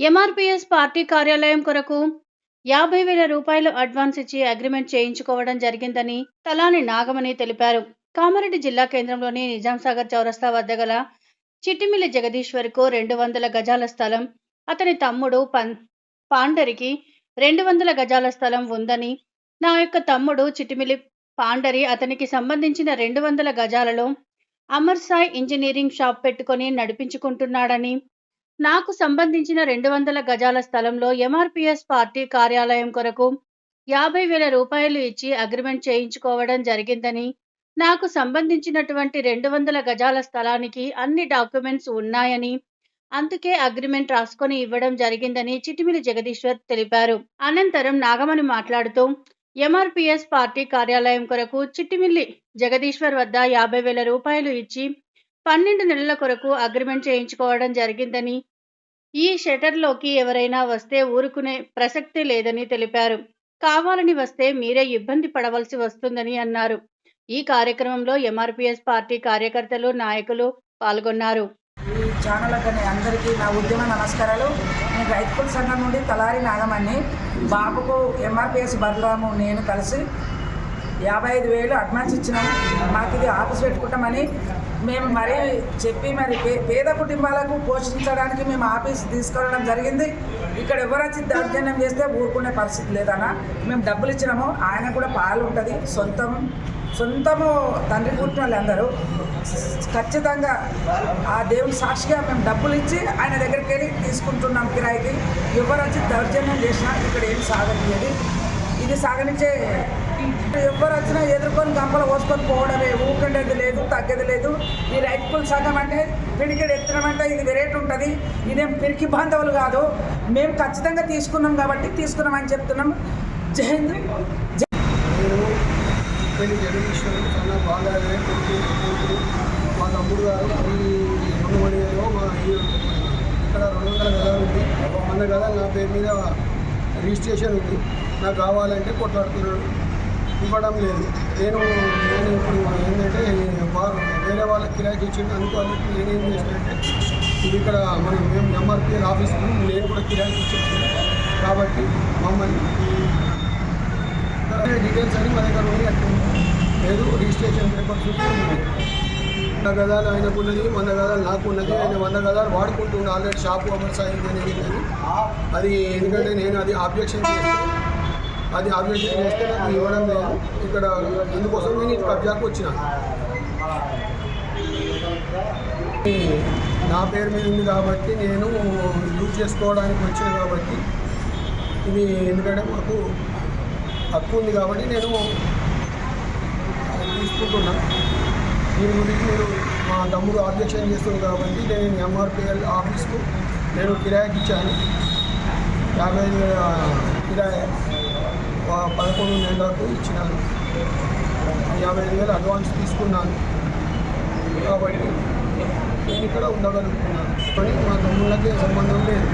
MRPS party కార్యాలయం కొరకు 50,000 రూపాయలు అడ్వాన్స్ ఇచ్చి అగ్రిమెంట్ చేయించుకోవడం జరిగిందని తలాని నాగమణి తెలిపారు. కామారెడ్డి జిల్లా కేంద్రంలోని నిజాంసాగర్ చౌరస్తా వద్ద గల చిట్టిమిల్లి జగదీశ్వర్కు 200 గజాల స్థలం, అతని తమ్ముడు పాండరికి 200 గజాల స్థలం ఉందని, నా యొక్క తమ్ముడు చిట్టిమిల్లి పాండరి అతనికి సంబంధించిన 200 గజాలలో అమర్ సాయ్ ఇంజనీరింగ్ షాప్ పెట్టుకొని నడిపించుకుంటున్నాడని, నాకు సంబంధించిన 200 గజాల స్థలంలో ఎంఆర్‌పీఎస్ పార్టీ కార్యాలయం కొరకు 50,000 రూపాయలు ఇచ్చి అగ్రిమెంట్ చేయించుకోవడం జరిగిందని, నాకు సంబంధించినటువంటి 200 గజాల స్థలానికి అన్ని డాక్యుమెంట్స్ ఉన్నాయని, అందుకే అగ్రిమెంట్ రాసుకొని ఇవ్వడం జరిగిందని చిట్టిమిల్లి జగదీశ్వర్ తెలిపారు. అనంతరం నాగమణి మాట్లాడుతూ, ఎంఆర్‌పీఎస్ పార్టీ కార్యాలయం కొరకు చిట్టిమిల్లి జగదీశ్వర్ వద్ద 50,000 రూపాయలు ఇచ్చి 12 నెలల కొరకు అగ్రిమెంట్ చేయించుకోవడం జరిగిందని, ఈ షెటర్లోకి ఎవరైనా వస్తే ఊరుకునే ప్రసక్తే లేదని తెలిపారు. కావాలని వస్తే మీరే ఇబ్బంది పడవలసి వస్తుందని అన్నారు. ఈ కార్యక్రమంలో ఎంఆర్‌పీఎస్ పార్టీ కార్యకర్తలు, నాయకులు పాల్గొన్నారు. ఈ ఛానళ్ళకి అందరికీ నా ఉద్యమ నమస్కారాలు. నేను రైతుల సంఘం నుండి తలారి నాగమణి. బాబుకు ఎంఆర్‌పీఎస్ బలరాము నేను కలిసి 55,000 అడ్వాన్స్ ఇచ్చినాము. మాకు ఇది ఆఫీస్ పెట్టుకుంటామని మేము మరీ చెప్పి పేద కుటుంబాలకు పోషించడానికి మేము ఆఫీస్ తీసుకోవడం జరిగింది. ఇక్కడ ఎవరు వచ్చి దౌర్జన్యం చేస్తే ఊరుకునే పరిస్థితి లేదన్న. మేము డబ్బులు ఇచ్చినాము. ఆయన కూడా పాలు ఉంటుంది, సొంతము తండ్రి పుట్టిన వాళ్ళందరూ ఖచ్చితంగా ఆ దేవుని సాక్షిగా మేము డబ్బులు ఇచ్చి ఆయన దగ్గరికి వెళ్ళి తీసుకుంటున్నాం కిరాయికి. ఎవరు వచ్చి దౌర్జన్యం చేసినా ఇక్కడ ఏం సాగనియది. ఇది సాగనిచ్చే ఎవరు వచ్చినా ఎదుర్కొని గంపలు పోసుకొని పోవడమే, ఊకండేది లేదు, తగ్గేది లేదు. ఈ రైతుల సంఘం అంటే పిడికెడు ఎత్తడం అంటే ఇది వెరైటీ ఉంటుంది. ఇదేం పిరికి బాంధవులు కాదు. మేము ఖచ్చితంగా తీసుకున్నాం కాబట్టి తీసుకున్నామని చెప్తున్నాం. జై హింద్. జగదీశ్వరుడు చాలా బాగా మా తమ్ముడు గారు ఈ 2 మా ఇక్కడ 200 గదాలు ఉంది. 100 గదాలు నా పేరు మీద రిజిస్ట్రేషన్ ఉంది. నాకు కావాలంటే కొట్లాడుతున్నాడు, ఇవ్వడం లేదు. నేను ఇప్పుడు ఏంటంటే వేరే వాళ్ళకి కిరాయికి ఇచ్చింది అనుకోవాలంటే నేనేం చేసినంటే ఇది ఇక్కడ మనం మేము ఎంఆర్‌పీఎల్ ఆఫీస్కి నేను కూడా కిరాయికి ఇచ్చేసాను కాబట్టి మమ్మల్ని డీటెయిల్స్ అని మన దగ్గర లేదు. రిజిస్ట్రేషన్ పేపర్స్ 100 గదాలు ఆయనకు ఉన్నది, 100 గదాలు నాకు ఉన్నది. ఆయన 100 గదాలు వాడుకుంటుండే already shop Amar Sai engineering అని. అది ఎందుకంటే నేను అది ఆబ్జెక్షన్ చేస్తే నాకు ఇవ్వడం లేదు. ఇక్కడ అందుకోసం నేను ఇది కబ్జాకు వచ్చిన. నా పేరు మీద ఉంది కాబట్టి నేను యూజ్ చేసుకోవడానికి వచ్చిన కాబట్టి ఇది ఎందుకంటే మాకు హక్కు ఉంది కాబట్టి నేను తీసుకుంటున్నా. దీని గురించి నేను మా తమ్ముడు ఆబ్జెక్షన్ చేస్తుంది కాబట్టి నేను ఎంఆర్‌పీఎల్ ఆఫీస్కు నేను కిరాయికి ఇచ్చాను. 55,000 కిరాయి 11 నెలలకు ఇచ్చినాను. 55,000 అడ్వాన్స్ తీసుకున్నాను కాబట్టి నేను ఇక్కడ ఉండగలుగుతున్నాను. కానీ మా తమ్ముళ్ళకి సంబంధం లేదు.